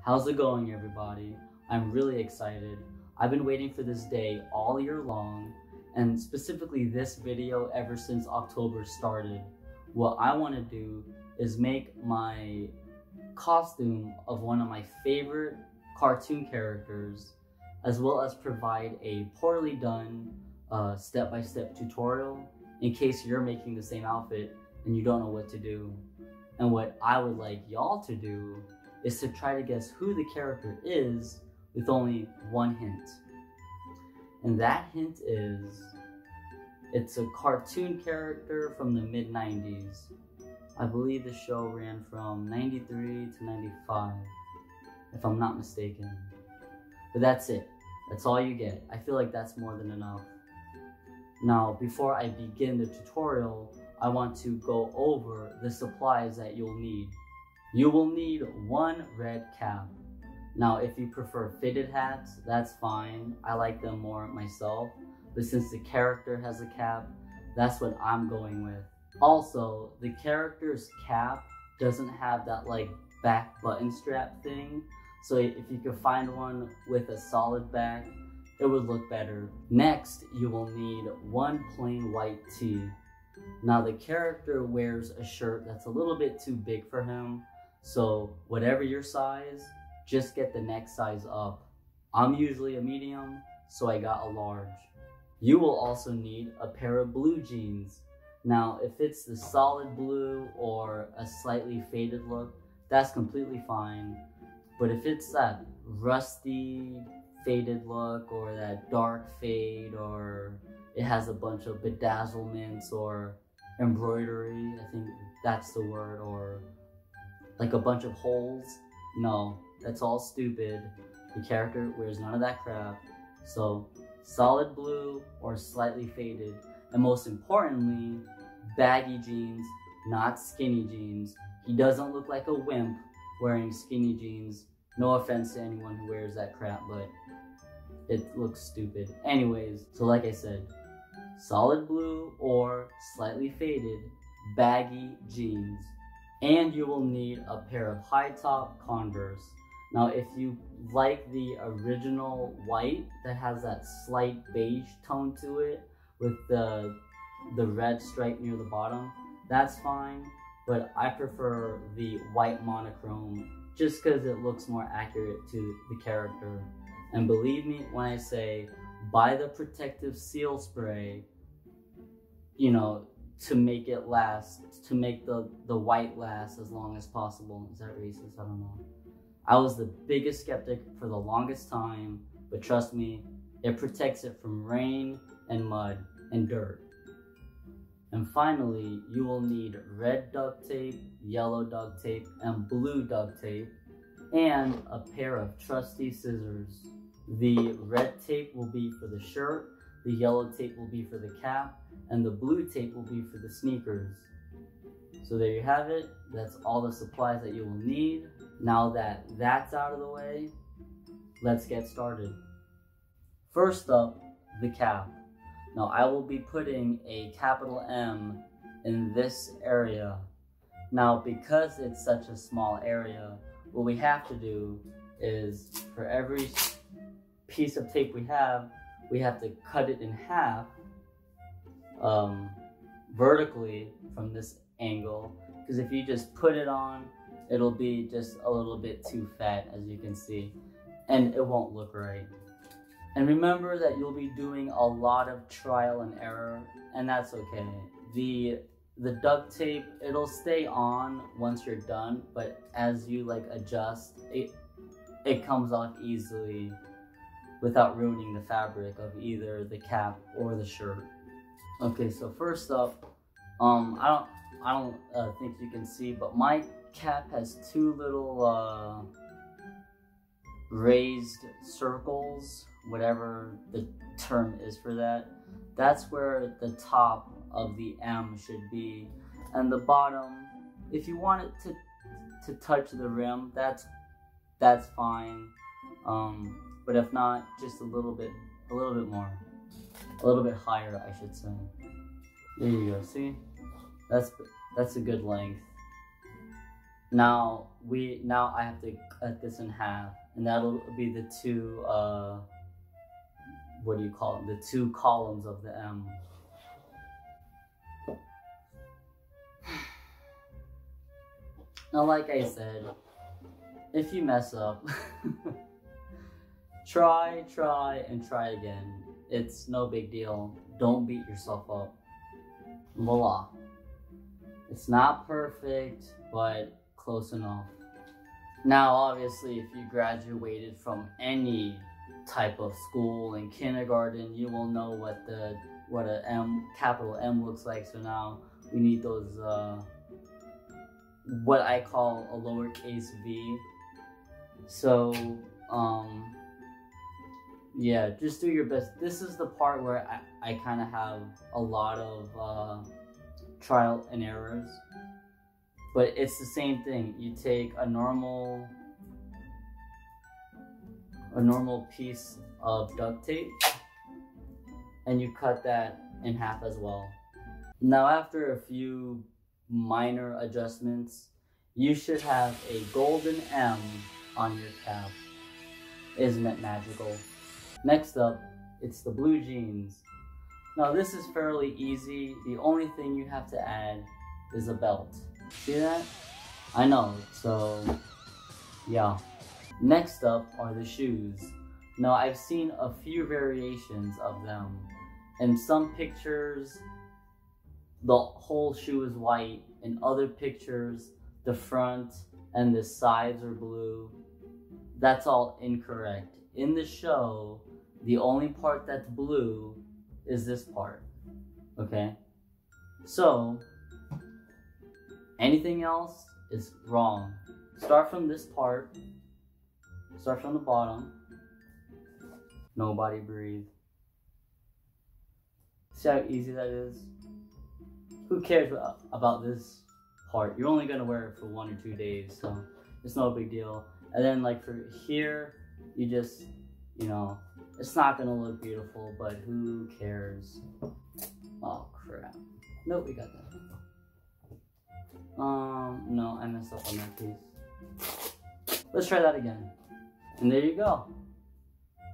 How's it going, everybody? I'm really excited. I've been waiting for this day all year long, and specifically this video ever since October started. What I want to do is make my costume of one of my favorite cartoon characters, as well as provide a poorly done step-by-step tutorial in case you're making the same outfit and you don't know what to do. And what I would like y'all to do is to try to guess who the character is with only one hint. And that hint is, it's a cartoon character from the mid-90s. I believe the show ran from 93 to 95, if I'm not mistaken. But that's it. That's all you get. I feel like that's more than enough. Now, before I begin the tutorial, I want to go over the supplies that you'll need. You will need one red cap. Now, if you prefer fitted hats, that's fine. I like them more myself. But since the character has a cap, that's what I'm going with. Also, the character's cap doesn't have that like back button strap thing. So if you could find one with a solid back, it would look better. Next, you will need one plain white tee. Now, the character wears a shirt that's a little bit too big for him. So whatever your size, just get the next size up. I'm usually a medium, so I got a large. You will also need a pair of blue jeans. Now, if it's the solid blue or a slightly faded look, that's completely fine. But if it's that rusty, faded look, or that dark fade, or it has a bunch of bedazzlements or embroidery, I think that's the word, or like a bunch of holes, no, that's all stupid. The character wears none of that crap. So solid blue or slightly faded, and most importantly, baggy jeans, not skinny jeans. He doesn't look like a wimp wearing skinny jeans. No offense to anyone who wears that crap, but it looks stupid. Anyways, so like I said, solid blue or slightly faded baggy jeans. And you will need a pair of high top Converse. Now, if you like the original white that has that slight beige tone to it with the red stripe near the bottom, that's fine. But I prefer the white monochrome just because it looks more accurate to the character. And believe me when I say, buy the protective seal spray, you know, to make it last, to make the white last as long as possible. Is that racist? I don't know. I was the biggest skeptic for the longest time, but trust me, it protects it from rain and mud and dirt. And finally, you will need red duct tape, yellow duct tape, and blue duct tape, and a pair of trusty scissors. The red tape will be for the shirt, the yellow tape will be for the cap, and the blue tape will be for the sneakers. So there you have it. That's all the supplies that you will need. Now that that's out of the way, let's get started. First up, the cap. Now, I will be putting a capital M in this area. Now, because it's such a small area, what we have to do is, for every piece of tape we have to cut it in half vertically from this angle, because if you just put it on, it'll be just a little bit too fat, as you can see, and it won't look right. And remember that you'll be doing a lot of trial and error, and that's okay. The duct tape, it'll stay on once you're done, but as you like adjust, it comes off easily without ruining the fabric of either the cap or the shirt. Okay, so first up, I don't think you can see, but my cap has two little raised circles, whatever the term is for that. That's where the top of the M should be, and the bottom, if you want it to touch the rim, that's fine. But if not, just a little bit more, a little bit higher, I should say. There you go. See, that's a good length. Now I have to cut this in half, and that'll be the two what do you call them? The two columns of the M. Now, like I said, if you mess up, try and try again. It's no big deal. Don't beat yourself up. Voila. It's not perfect, but close enough. Now, obviously, if you graduated from any type of school in kindergarten, you will know what a capital M looks like. So now we need those what I call a lowercase v. So yeah, just do your best. This is the part where I kind of have a lot of trial and errors, but it's the same thing. You take a normal piece of duct tape and you cut that in half as well. Now, after a few minor adjustments, you should have a golden M on your cap. Isn't it magical? Next up, it's the blue jeans. Now, this is fairly easy. The only thing you have to add is a belt. See that? I know, so yeah. Next up are the shoes. Now, I've seen a few variations of them. In some pictures, the whole shoe is white. In other pictures, the front and the sides are blue. That's all incorrect. In the show, the only part that's blue is this part, okay? So, anything else is wrong. Start from this part. Start from the bottom. Nobody breathe. See how easy that is? Who cares about this part? You're only gonna wear it for 1 or 2 days, so it's no big deal. And then like for here, you just, you know, it's not gonna look beautiful, but who cares? Oh crap. Nope, we got that. No, I messed up on that piece. Let's try that again. And there you go.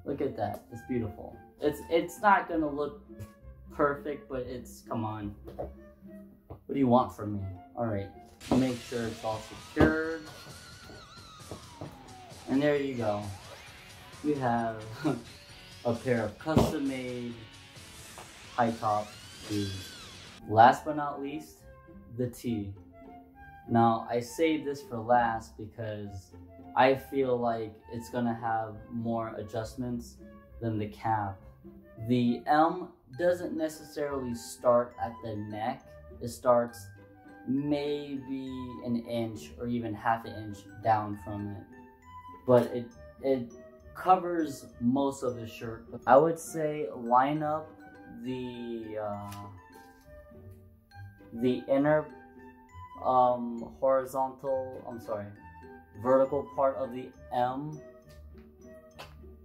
Look at that. It's beautiful. It's not gonna look perfect, but come on. What do you want from me? Alright. Make sure it's all secured. And there you go. You have a pair of custom-made high-top shoes. Last but not least, the tee. Now, I saved this for last because I feel like it's gonna have more adjustments than the cap. The M doesn't necessarily start at the neck. It starts maybe an inch or even half an inch down from it. But it covers most of the shirt. I would say line up the inner vertical part of the M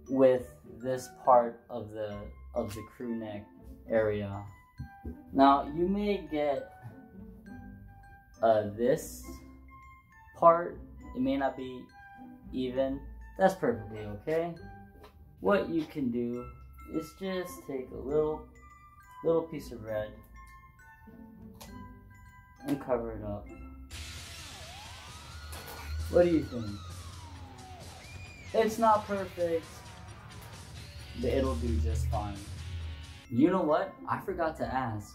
with this part of the crew neck area. Now you may get this part. It may not be even. That's perfectly okay. What you can do is just take a little piece of red and cover it up. What do you think? It's not perfect, but it'll do just fine. You know what? I forgot to ask.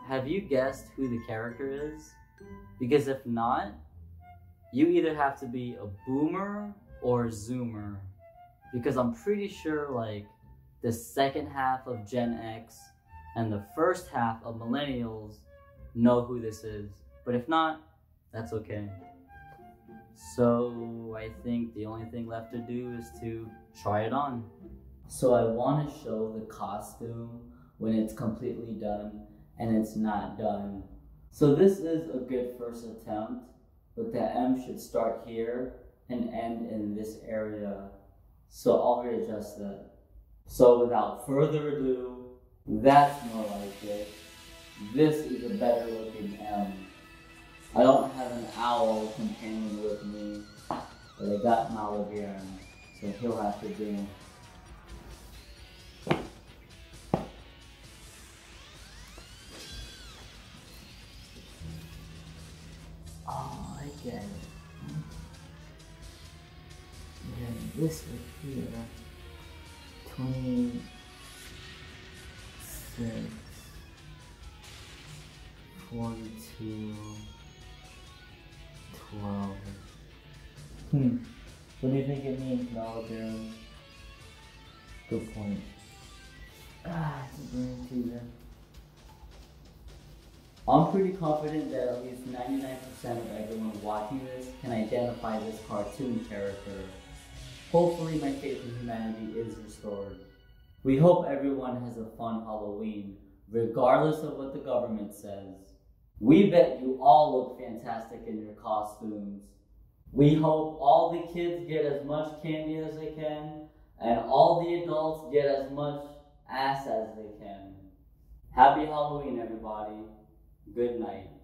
Have you guessed who the character is? Because if not, you either have to be a boomer or zoomer. Because I'm pretty sure like the second half of Gen X and the first half of millennials know who this is. But if not, that's okay. So I think the only thing left to do is to try it on. So I want to show the costume when it's completely done and it's not done. So this is a good first attempt, but the M should start here and end in this area. So I'll readjust that. So without further ado, that's more like it. This is a better looking M. I don't have an owl companion with me, but I got an onlyDROO, so he'll have to do. Oh, I get it. And this right here, 26, 42, 12. What do you think it means, onlyDROO? Good point. It's a guarantee then. I'm pretty confident that at least 99% of everyone watching this can identify this cartoon character. Hopefully my faith in humanity is restored. We hope everyone has a fun Halloween, regardless of what the government says. We bet you all look fantastic in your costumes. We hope all the kids get as much candy as they can, and all the adults get as much ass as they can. Happy Halloween, everybody. Good night.